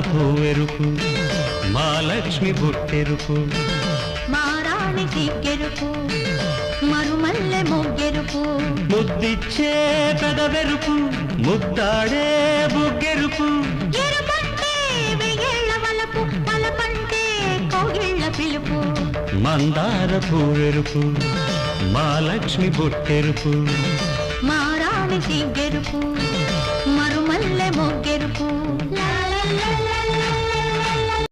పూవెరుపు మా లక్ష్మి బుట్టెరుపు మారాణి సిగ్గెరుపు మరుమల్లె మొగ్గెరుపు ముద్దిచ్చే పెదవెరుపు ముద్దాడే బుగ్గెరుపు ఎరుపంటే వెయ్యేళ్ల వలపు వలపంటే కౌగిళ్ల పిలుపు మందార పూవెరుపు మా లక్ష్మి బుట్టెరుపు మారాణి సిగ్గెరుపు మరుమల్లె మొగ్గెరుపు